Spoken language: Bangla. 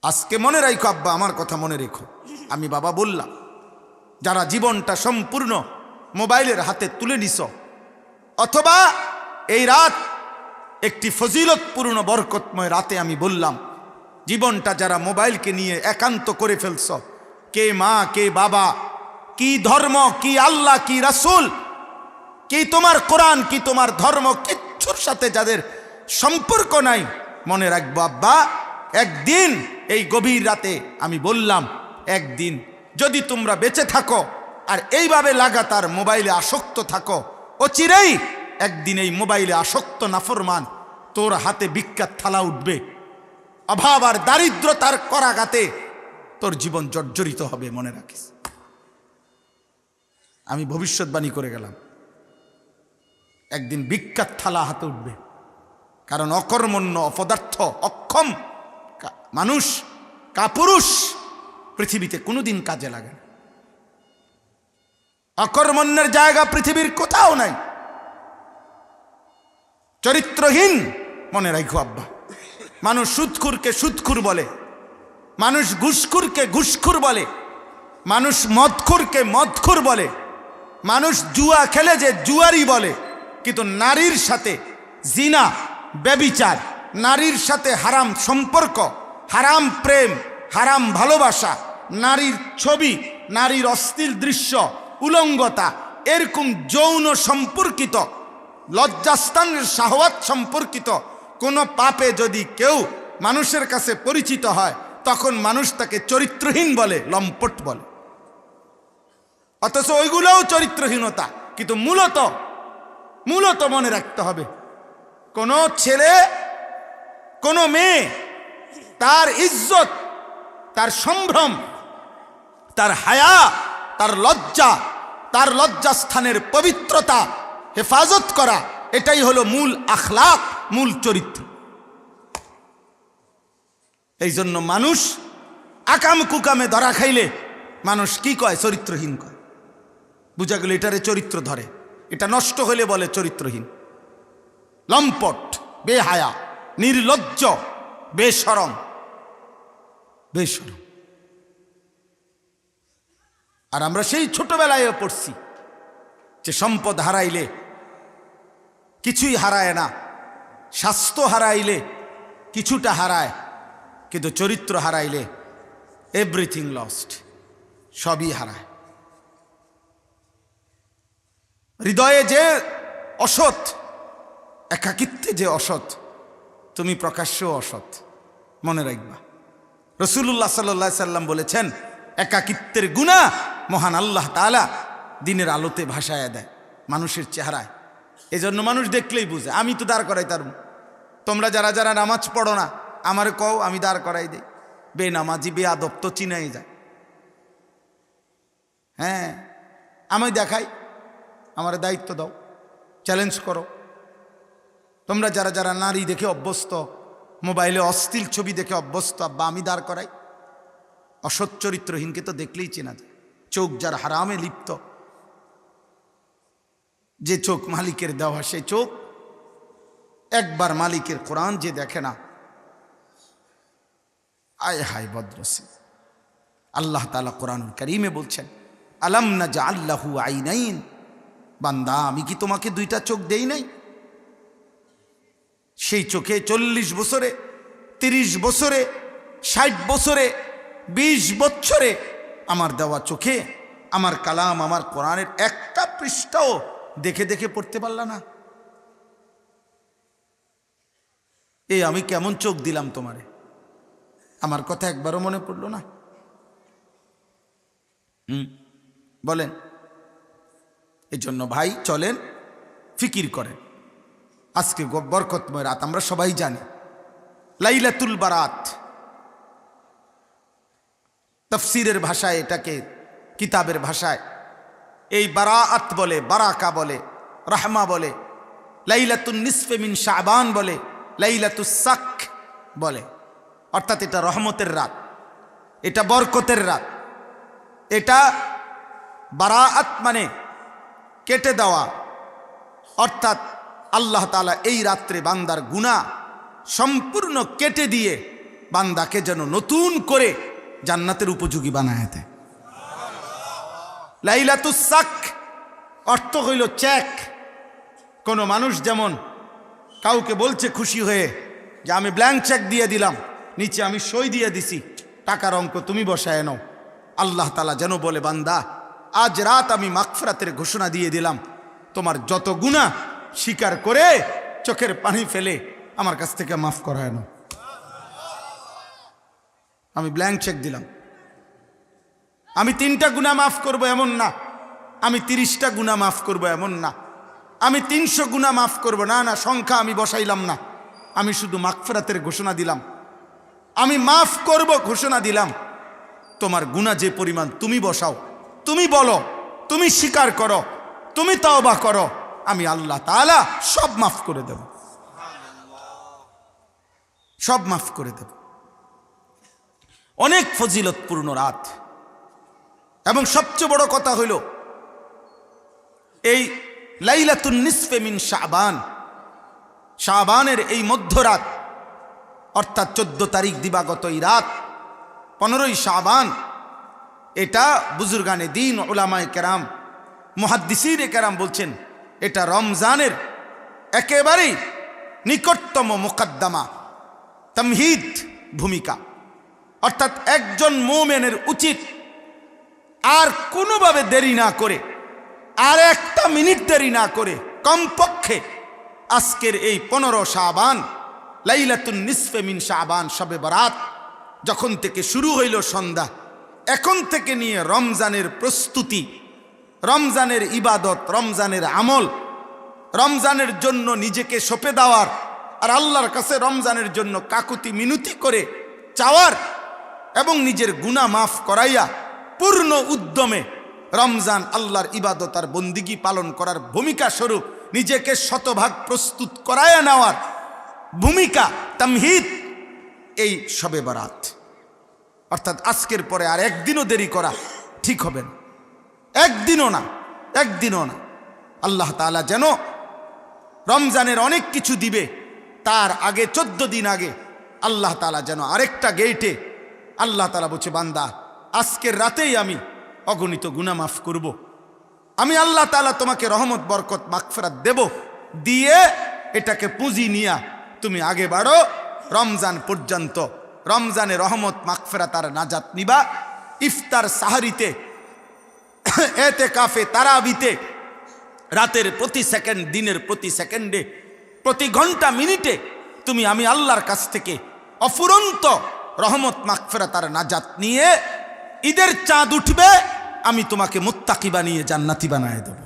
আজকে মনে রাখো আব্বা, আমার কথা মনে রেখো। আমি বাবা বললাম, যারা জীবনটা সম্পূর্ণ মোবাইলের হাতে তুলে নিছ, অথবা এই রাত একটি ফজিলতপূর্ণ বরকতময় রাতে আমি বললাম, জীবনটা যারা মোবাইলকে নিয়ে একান্ত করে ফেলছ, কে মা কে বাবা, কি ধর্ম, কি আল্লাহ, কি রাসূল, কি তোমার কোরআন, কি তোমার ধর্ম, কিচ্ছুর সাথে যাদের সম্পর্ক নাই, মনে রাখবো আব্বা, একদিন এই গভীর রাতে আমি বললাম, একদিন যদি তোমরা বেঁচে থাকো আর এইভাবে লাগাতার মোবাইলে আসক্ত থাকো, অচিরেই একদিন এই মোবাইলে আসক্ত নাফরমান তোর হাতে ভিক্ষার থালা উঠবে, অভাব আর দারিদ্রতার করাঘাতে তোর জীবন জর্জরিত হবে। মনে রাখিস, আমি ভবিষ্যৎবাণী করে গেলাম, একদিন ভিক্ষার থালা হাতে উঠবে। কারণ অকর্মণ্য, অপদার্থ, অক্ষম মানুষ, কাপুরুষ পৃথিবীতে কোনোদিন কাজে লাগে না। অকর্মণ্যের জায়গা পৃথিবীর কোথাও নাই। চরিত্রহীন, মনে রাখো আব্বা। মানুষ সুদখুরকে সুদখুর বলে, মানুষ ঘুষখুরকে ঘুষখুর বলে, মানুষ মদখুরকে মদখুর বলে, মানুষ জুয়া খেলে যে জুয়ারি বলে। কিন্তু নারীর সাথে জিনা, ব্যভিচার, নারীর সাথে হারাম সম্পর্ক, হারাম প্রেম, হারাম ভালোবাসা, নারীর ছবি, নারীর অশ্লীল দৃশ্য, উলঙ্গতা, এরকম যৌন সম্পর্কিত, লজ্জাস্থানের শাহওয়াত সম্পর্কিত কোনো পাপে যদি কেউ মানুষের কাছে পরিচিত হয়, তখন মানুষ তাকে চরিত্রহীন বলে, লম্পট বলে। অথচ ওইগুলোও চরিত্রহীনতা। কিন্তু মূলত মনে রাখতে হবে, কোনো ছেলে, কোনো মেয়ে, তার ইজ্জত, তার সম্ভ্রম, তার হায়া, তার লজ্জা, তার লজ্জাস্থানের পবিত্রতা হেফাজত করা, এটাই হলো মূল আখলাক, মূল চরিত্র। এই জন্য মানুষ আকাম কুকামে ধরা খাইলে মানুষ কি কয়? চরিত্রহীন কয়। বুঝা গেল, এটারে চরিত্র ধরে। এটা নষ্ট হলে বলে চরিত্রহীন, লম্পট, বেহায়া, নির্লজ্জ, বেশরম। আর আমরা সেই ছোটবেলায় পড়ছি যে সম্পদ হারাইলে কিছুই হারায় না, স্বাস্থ্য হারাইলে কিছুটা হারায়, কিন্তু চরিত্র হারাইলে এভরিথিং লস্ট, সবই হারায়। হৃদয়ে যে অসৎ, একাকিত্বে যে অসৎ, তুমি প্রকাশ্য অসৎ, মনে রাখবা। রাসূলুল্লাহ সাল্লাল্লাহু আলাইহি সাল্লাম বলেছেন, একাকিত্বের গুনাহ মহান আল্লাহ তাআলা দিনের আলোতে ভাসায়া দেয় মানুষের চেহারায়। এজন্য মানুষ দেখলেই বুঝে। আমি তো দাঁড় করাই তার, তোমরা যারা যারা নামাজ পড়ো না আমারে কও, আমি দাঁড় করাই দেই। বেনামাজি, বেয়াদব তো চিনাই যায়। হ্যাঁ, আমি দেখাই, আমার দায়িত্ব দাও, চ্যালেঞ্জ করো। তোমরা যারা যারা নারী দেখে অভ্যস্ত, মোবাইলে অশ্লীল ছবি দেখে অভ্যস্ত, আব্বা আমি দাঁড় করাই। অসৎ চরিত্রহীনকে তো দেখলেই চেনা যায়। চোখ যার হারামে লিপ্ত, যে চোখ মালিকের দেওয়া, সেই চোখ একবার মালিকের কোরআন যে দেখে না, আয় হায় বদনসিব। আল্লাহ তাআলা কোরআনুল কারীমে বলছেন, আলাম নাজআল লাহু আইনাইন, বান্দা আমি কি তোমাকে দুইটা চোখ দেই নাই? সেই চোখে 40 বছরে, 30 বছরে, 60 বছরে, 20 বছরে আমার দেওয়া চোখে আমার কালাম, আমার কোরআনের একটা পৃষ্ঠাও দেখে দেখে পড়তে পারলা না? এই আমি কেমন চোখ দিলাম তোমারে, আমার কথা একবারও মনে পড়লো না? বলেন। এই জন্য ভাই চলেন, ফিকির করেন। আজকে বরকতময় রাত, আমরা সবাই জানি লাইলাতুল বারাত। তাফসীরের ভাষায় এটাকে, কিতাবের ভাষায় এই বারাআত বলে, বারাকা বলে, রাহমা বলে, লাইলাতুন নিসফে মিন শাবান বলে, লাইলাতুস সাক বলে। অর্থাৎ এটা রহমতের রাত, এটা বরকতের রাত। এটা বারাআত মানে কেটে দেওয়া, অর্থাৎ আল্লাহ তাআলা এই রাত্রে বান্দার গুনাহ সম্পূর্ণ কেটে দিয়ে বান্দাকে যেন নতুন করে জান্নাতের উপযোগী বানায় দেয়। লাইলাতুস সাক অর্থ হইল চেক। কোনো মানুষ যেমন কাউকে বলছে খুশি হয়ে যে আমি ব্ল্যাঙ্ক চেক দিয়ে দিলাম, নিচে আমি সই দিয়ে দিছি, টাকার অঙ্ক তুমি বসায় নাও। আল্লাহ তাআলা যেন বলে, বান্দা আজ রাত আমি মাগফিরাতের ঘোষণা দিয়ে দিলাম, তোমার যত গুনাহ স্বীকার করে চোখের পানি ফেলে আমার কাছ থেকে মাফ করায় নাও। আমি ব্ল্যাঙ্ক চেক দিলাম। আমি 3টা গুনাহ মাফ করব এমন না, আমি 30টা গুনাহ মাফ করব এমন না, আমি 300 গুনাহ মাফ করব না, না সংখ্যা আমি বসাইলাম না, আমি শুধু মাগফিরাতের ঘোষণা দিলাম, আমি মাফ করব ঘোষণা দিলাম। তোমার গুনাহ যে পরিমাণ তুমি বসাও, তুমি বলো, তুমি স্বীকার করো, তুমি তওবা করো, আমি আল্লাহ তাআলা সব মাফ করে দেব, সব মাফ করে দেব। অনেক ফজিলতপূর্ণ রাত। এবং সবচেয়ে বড় কথা হইল এই লাইলাতুন নিসফে মিন শাবান, শাবানের এই মধ্যরাত অর্থাৎ 14 তারিখ দিবাগত এই রাত 15ই শাবান, এটা বুজুর্গানে দ্বীন উলামায়ে কেরাম মুহাদ্দিসিনে কেরাম বলছেন এটা রমজানের একেবারেই নিকটতম মুকদ্দমা, তামহিদ ভূমিকা। অর্থাৎ একজন মুমিনের উচিত আর কোনোভাবে দেরি না করে, আর একটা মিনিট দেরি না করে, কমপক্ষে আজকের এই 15 শাবান লাইলাতুন নিসফে মিন শাবান শবে বরাত যখন থেকে শুরু হইল সন্ধ্যা, এখন থেকে নিয়ে রমজানের প্রস্তুতি, রমজানের ইবাদত, রমজানের আমল, রমজানের জন্য নিজেকে সঁপে দেওয়ার, আর আল্লাহর কাছে রমজানের জন্য কাকুতি মিনতি করে চাওয়ার এবং নিজের গুনাহ মাফ করাইয়া পূর্ণ উদ্যমে রমজান আল্লাহর ইবাদত আর বন্দিগি পালন করার ভূমিকা স্বরূপ নিজেকে শতভাগ প্রস্তুত করাইয়া নেওয়ার ভূমিকা, তামহিদ এই শবে বরাত। অর্থাৎ আজকের পরে আর একদিনও দেরি করা ঠিক হবে না, একদিনও না, একদিনও না। আল্লাহ তাআলা যেন রমজানের অনেক কিছু দিবে, তার আগে 14 দিন আগে আল্লাহ তাআলা যেন আরেকটা গেটে আল্লাহ তাআলা বলছে, বান্দা আজকের রাতেই আমি অগণিত গুনাহ মাফ করব, আমি আল্লাহ তাআলা তোমাকে রহমত বরকত মাগফিরাত দেব, দিয়ে এটাকে পুঁজি নিয়া তুমি আগে বাড়ো রমজান পর্যন্ত। রমজানে রহমত মাগফিরাত আর নাজাত নিবা। ইফতার সাহারিতে, এতেকাফে, তারাবিতে, রাতের প্রতি সেকেন্ড, দিনের প্রতি সেকেন্ডে, প্রতি ঘন্টা মিনিটে তুমি আমি আল্লাহর কাছ থেকে অফুরন্ত রহমত মাগফিরাত আর নাজাত নিয়ে ঈদের চাঁদ উঠবে, আমি তোমাকে মুত্তাকি বানিয়ে জান্নাতি বানায় দেব।